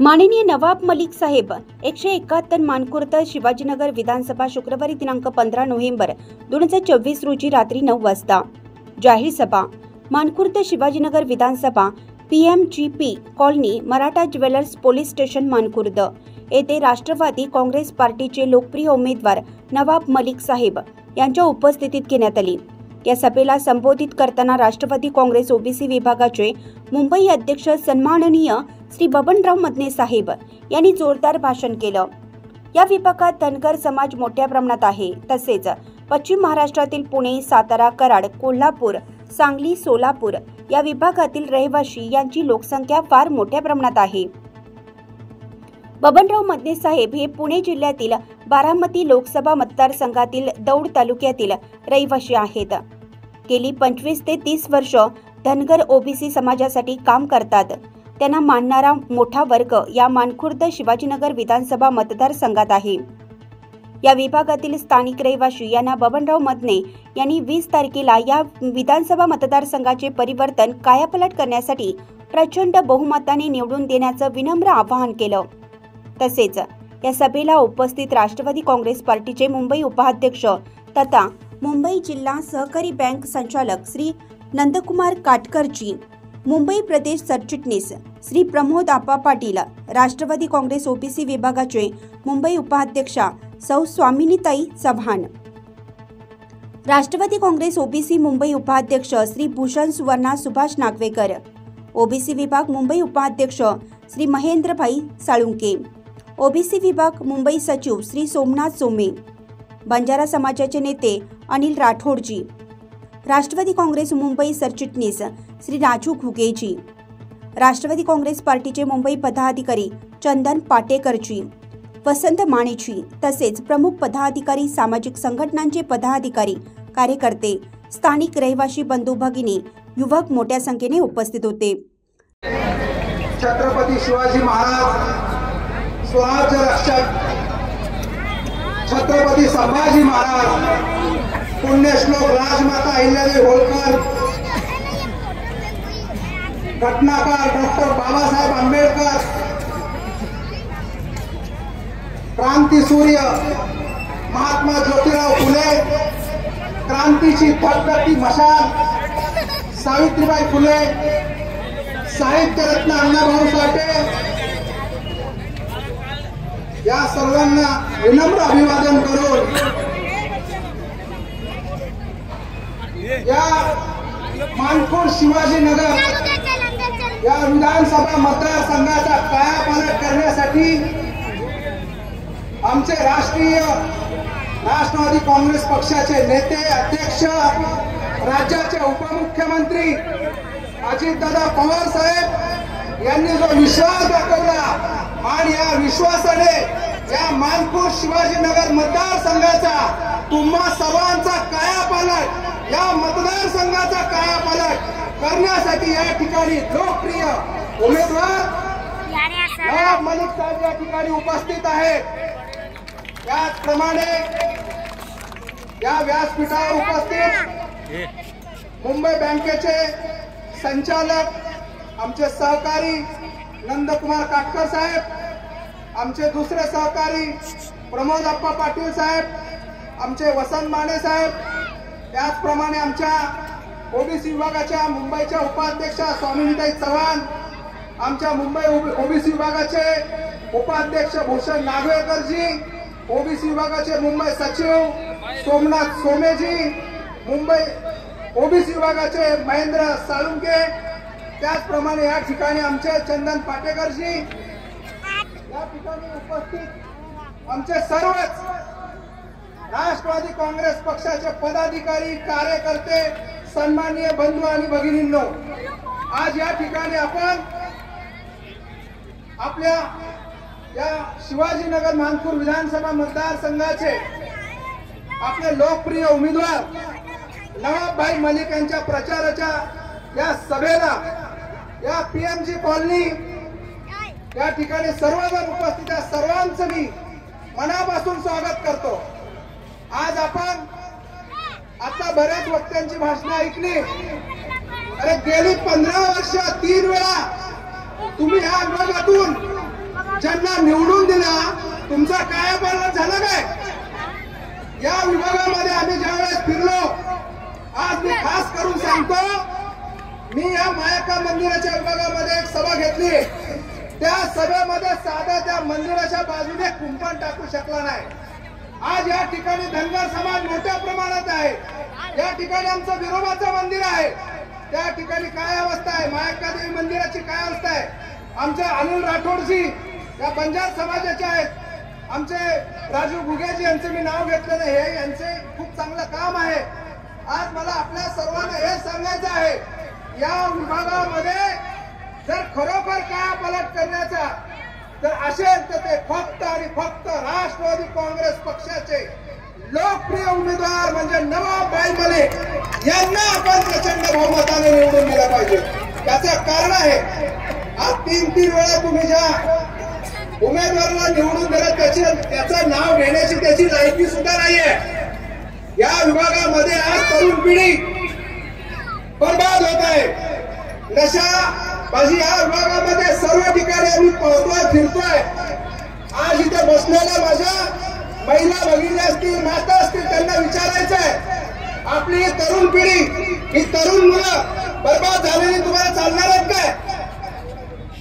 माननीय नवाब मलिक साहेब 171 मानखुर्द शिवाजीनगर विधानसभा शुक्रवारी दिनांक 15 नोव्हेंबर 2024 रोजी रात्री 9 वाजता जाहीर सभा मानखुर्द शिवाजीनगर विधानसभा PMGP colony Maratha jewellers police station Mankhurd येथे राष्ट्रवादी काँग्रेस पार्टीचे लोकप्रिय उमेदवार नवाब मलिक साहेब यांच्या उपस्थितीत घेण्यात आली। या सभेला संबोधित करताना राष्ट्रवादी काँग्रेस ओबीसी विभागाचे मुंबई अध्यक्ष सन्माननीय श्री बबनराव मदने साहेब यांनी जोरदार भाषण केलं। या विभागात धनगर समाज मोठ्या प्रमाणात आहे। तसेच पश्चिम महाराष्ट्रातील पुणे, सातारा, कराड, कोल्हापूर, सांगली, सोलापूर या विभागातील रहिवासी यांची लोकसंख्या फार मोठ्या प्रमाणात आहे। बबनराव मदने साहेब हे पुणे जिल्ह्यातील बारामती लोकसभा मतदारसंघातील दौंड तालुक्यातील रहिवासी आहेत। गेली 25 ते 30 वर्ष धनगर ओबीसी समाजासाठी काम करतात। त्यांना मानणारा मोठा वर्ग या मानखुर्द शिवाजीनगर विधानसभा मतदारसंघात आहे। या विभागातील स्थानिक रहिवासी यांना बबनराव मदने यांनी 20 तारखेला या विधानसभा मतदारसंघाचे परिवर्तन कायापालट करण्यासाठी प्रचंड बहुमताने निवडून देण्याचं विनम्र आवाहन केलं। तसेच या सभेला उपस्थित राष्ट्रवादी काँग्रेस पार्टीचे मुंबई उपाध्यक्ष तथा मुंबई जिल्हा सहकारी बँक संचालक श्री नंदकुमार काटकरजी, मुंबई प्रदेश सरचिटणीस श्री प्रमोद आप्पा पाटील, राष्ट्रवादी काँग्रेस ओबीसी विभागाचे मुंबई उपाध्यक्षा सौ स्वामिनीताई चव्हाण, राष्ट्रवादी काँग्रेस ओबीसी मुंबई उपाध्यक्ष श्री भूषण सुवर्णा सुभाष नागवेकर, ओबीसी विभाग मुंबई उपाध्यक्ष श्री महेंद्रभाई साळुंके, ओबीसी विभाग मुंबई सचिव श्री सोमनाथ सोमे, बंजारा समाजाचे नेते अनिल राठोडजी, राष्ट्रवादी काँग्रेस मुंबई सरचिटणीस श्री राजू घुगेजी, राष्ट्रवादी काँग्रेस पार्टीचे मुंबई पदाधिकारी चंदन पाटेकरजी, वसंत मानेजी, तसेच प्रमुख पदाधिकारी, सामाजिक संघटनांचे पदाधिकारी, कार्यकर्ते, स्थानिक रहिवासी बंधू भगिनी, युवक मोठ्या संख्येने उपस्थित होते। छत्रपती शिवाजी महाराज स्वराज्य रक्षक, छत्रपती संभाजी महाराज, पुण्यश्लोक राजमाता अहिल्यादेवी होळकर, घटनाकार डॉक्टर बाबासाहेब आंबेडकर, क्रांती सूर्य महात्मा ज्योतिराव फुले, क्रांतीची धगधगती मशाल सावित्रीबाई फुले, साहित्यरत्न अण्णाभाऊ साठे या सर्वांना विनम्र अभिवादन करून या मानखुर्द शिवाजीनगर या विधानसभा मतदारसंघाचा कायापालट करण्यासाठी आमचे राष्ट्रवादी काँग्रेस पक्षाचे नेते, अध्यक्ष, राज्याचे उपमुख्यमंत्री अजितदादा पवार साहेब यांनी जो विश्वास दाखवला आणि या विश्वासाने या मानखुर्द शिवाजीनगर मतदारसंघाचा तुम्हा सर्वांचा कायापालट, या मतदारसंघाचा कायापालट करण्यासाठी या ठिकाणी लोकप्रिय उमेदवार नवाब मलिक साहेब या ठिकाणी उपस्थित आहेत। त्याचप्रमाणे या व्यासपीठावर उपस्थित मुंबई बँकेचे संचालक, आमचे सहकारी नंदकुमार काटकर साहेब, आमचे दुसरे सहकारी प्रमोद आप्पा पाटील साहेब, आमचे वसंत माने साहेब, त्याचप्रमाणे आमच्या ओबीसी विभागाच्या मुंबईच्या उपाध्यक्षा स्वामिनीताई चव्हाण, आमच्या मुंबई ओबीसी विभागाचे उपाध्यक्ष भूषण नागवेकरजी, ओबीसी विभागाचे मुंबई सचिव सोमनाथ सोमेजी, मुंबई ओबीसी विभागाचे महेंद्र साळुंके, त्याचप्रमाणे या ठिकाणी आमचे चंदन पाटेकरजी, या ठिकाणी उपस्थित आमचे सर्वच राष्ट्रवादी काँग्रेस पक्षाचे पदाधिकारी, कार्यकर्ते, सन्माननीय बंधू आणि भगिनींनो, आज या ठिकाणी आपण आपल्या या शिवाजीनगर मानखुर्द विधानसभा मतदारसंघाचे आपले लोकप्रिय उमेदवार नवाबभाई मलिक यांच्या प्रचाराच्या या सभेला या PMG कॉलनी या ठिकाणी सर्वजण उपस्थित आहे, सर्वांचं मी मनापासून स्वागत करतो। आज आपण आता बऱ्याच वक्त्यांची भाषणं ऐकली, अरे गेली 15 वर्ष 3 वेळा तुम्ही या विभागातून ज्यांना निवडून दिला तुमचा कायापालट झाला काय? या विभागामध्ये आम्ही ज्यावेळेस फिरलो, आज मी खास करून सांगतो, मी या मायक्का मंदिराच्या विभागामध्ये एक सभा घेतली. त्या सभेमध्ये साधा त्या मंदिराच्या बाजूने कुंपण टाकू शकला नाही. आज या ठिकाणी धनगर समाज मोठ्या प्रमाणात आहे. या ठिकाणी आमचं विरोबाचं मंदिर आहे. त्या ठिकाणी काय अवस्था आहे, मायक्का देवी मंदिराची काय अवस्था आहे. आमचे अनिल राठोडजी या बंजार समाजाचे आहेत. आमचे राजू गुगेजी यांचं मी नाव घेतलं नाही, हे यांचे खूप चांगलं काम आहे. आज मला आपल्या सर्वांना हे सांगायचं आहे, या विभागामध्ये जर खरोखर कायापालट करण्याचा जर असेल तर ते फक्त आणि फक्त राष्ट्रवादी काँग्रेस पक्षाचे लोकप्रिय उमेदवार म्हणजे नवाबाई मलिक यांना आपण प्रचंड बहुमताने निवडून दिलं पाहिजे. त्याचं कारण आहे, आज 3-3 वेळा तुम्ही ज्या उमेदवाराला निवडून दिलं त्याचं नाव घेण्याची त्याची लायकी सुद्धा नाहीये. या विभागामध्ये आज तरुण पिढी बर्बाद होत आहे. नशाबाजी या विभागामध्ये सर्व ठिकाणी आम्ही पाहतोय, फिरतोय. आज इथे बसलेल्या माझ्या महिला भगिनी असतील, माता असतील, त्यांना विचारायचं आहे, आपली ही तरुण पिढी, ही तरुण मुलं बर्बाद झालेली तुम्हाला चालणार आहेत काय?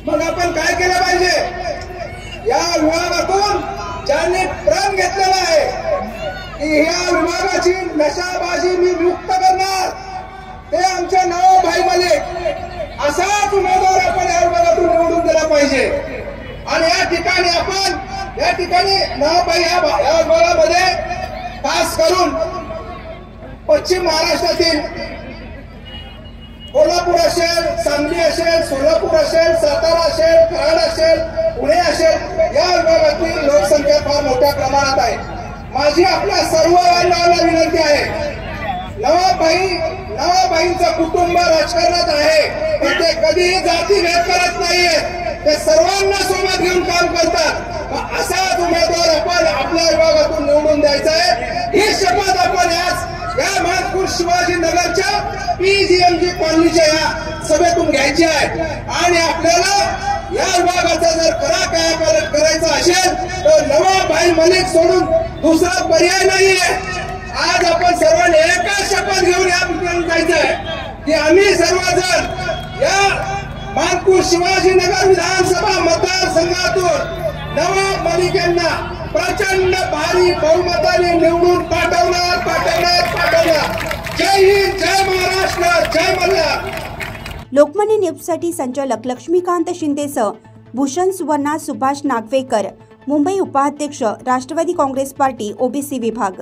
मग आपण काय केलं पाहिजे? या विभागातून ज्यांनी प्रण घेतलेला आहे की या विभागाची नशाबाजी मी मुक्त करणार, ते आमच्या नवाबाई मलिक असाच उमेदवार आपण या विभागातून निवडून दिला पाहिजे. आणि या ठिकाणी नवाबाई या विभागामध्ये खास करून पश्चिम महाराष्ट्रातील कोल्हापूर असेल, सांगली असेल, सोलापूर असेल, सातारा असेल, कराड असेल, पुणे असेल, या विभागातील लोकसंख्या फार मोठ्या प्रमाणात आहे. माझी आपल्या सर्व बांधवांना विनंती आहे, नवाबाईंचं कुटुंब राजकारणात आहे, पण ते कधीही जातीभेद करत नाहीये. ते सर्वांना सोबत घेऊन काम करतात. असाच उमेदवार आपण आपल्या विभागातून निवडून द्यायचा आहे. ही शपथ आपण या मानपूर शिवाजीनगरच्या PGMG कॉलनीच्या या सभेतून घ्यायची आहे. आणि आपल्याला या विभागाचा जर कायापालट करायचा असेल तर नवाबाई मलिक सोडून दुसरा पर्याय नाहीये. आज आपण सर्वांनी एकच शपथ घेऊन या ठिकाणी जायचं आहे की आम्ही सर्वजण या मानपूर शिवाजीनगर विधानसभा मतदारसंघातून नवाब मलिक यांना प्रचंड भारी बहुमताने निवडून पाठवणार. जय हिंद, जय महाराष्ट्र, जय मल्हार. लोकमत न्यूजसाठी संचालक लक्ष्मीकांत शिंदेसह भूषण सुवर्णा, सुभाष नागवेकर, मुंबई उपाध्यक्ष, राष्ट्रवादी काँग्रेस पार्टी, OBC विभाग.